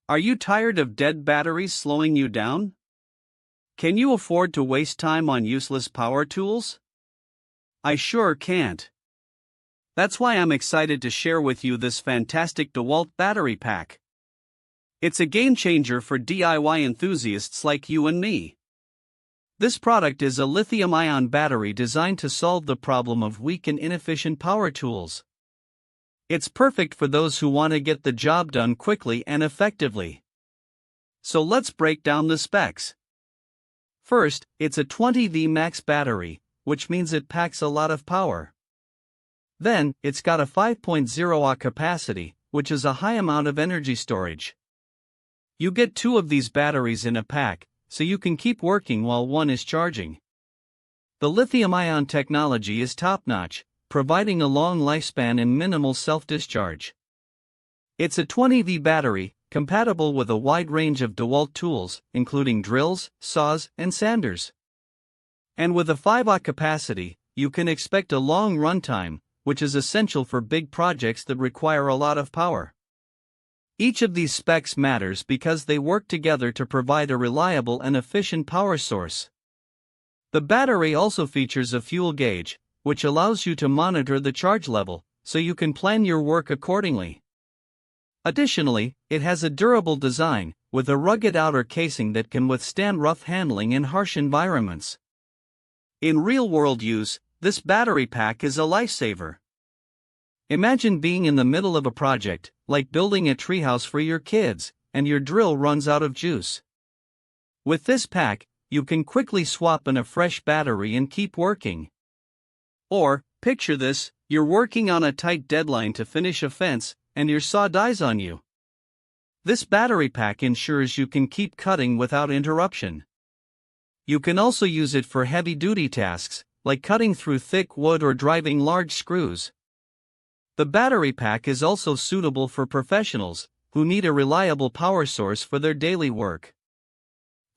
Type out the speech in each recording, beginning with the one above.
Are you tired of dead batteries slowing you down? Can you afford to waste time on useless power tools? I sure can't. That's why I'm excited to share with you this fantastic DeWalt battery pack. It's a game changer for DIY enthusiasts like you and me. This product is a lithium-ion battery designed to solve the problem of weak and inefficient power tools. It's perfect for those who want to get the job done quickly and effectively. So let's break down the specs. First, it's a 20V max battery, which means it packs a lot of power. Then, it's got a 5.0 Ah capacity, which is a high amount of energy storage. You get 2 of these batteries in a pack, so you can keep working while one is charging. The lithium-ion technology is top-notch, providing a long lifespan and minimal self-discharge. It's a 20V battery, compatible with a wide range of DeWalt tools, including drills, saws, and sanders. And with a 5 Ah capacity, you can expect a long runtime, which is essential for big projects that require a lot of power. Each of these specs matters because they work together to provide a reliable and efficient power source. The battery also features a fuel gauge, which allows you to monitor the charge level, so you can plan your work accordingly. Additionally, it has a durable design, with a rugged outer casing that can withstand rough handling in harsh environments. In real-world use, this battery pack is a lifesaver. Imagine being in the middle of a project, like building a treehouse for your kids, and your drill runs out of juice. With this pack, you can quickly swap in a fresh battery and keep working. Or, picture this, you're working on a tight deadline to finish a fence, and your saw dies on you. This battery pack ensures you can keep cutting without interruption. You can also use it for heavy-duty tasks, like cutting through thick wood or driving large screws. The battery pack is also suitable for professionals, who need a reliable power source for their daily work.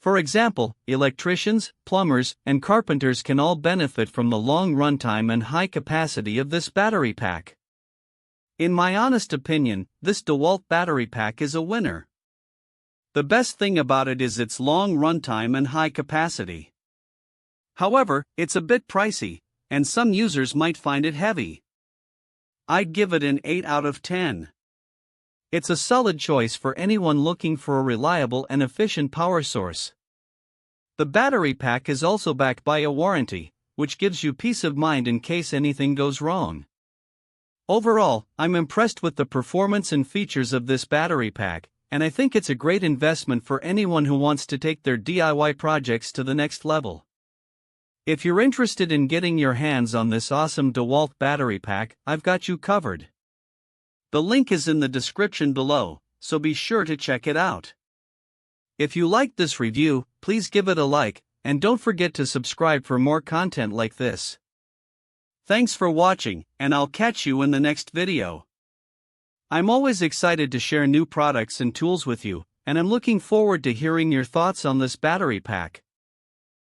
For example, electricians, plumbers, and carpenters can all benefit from the long runtime and high capacity of this battery pack. In my honest opinion, this DeWalt battery pack is a winner. The best thing about it is its long runtime and high capacity. However, it's a bit pricey, and some users might find it heavy. I'd give it an 8 out of 10. It's a solid choice for anyone looking for a reliable and efficient power source. The battery pack is also backed by a warranty, which gives you peace of mind in case anything goes wrong. Overall, I'm impressed with the performance and features of this battery pack, and I think it's a great investment for anyone who wants to take their DIY projects to the next level. If you're interested in getting your hands on this awesome DeWalt battery pack, I've got you covered. The link is in the description below, so be sure to check it out. If you liked this review, please give it a like, and don't forget to subscribe for more content like this. Thanks for watching, and I'll catch you in the next video. I'm always excited to share new products and tools with you, and I'm looking forward to hearing your thoughts on this battery pack.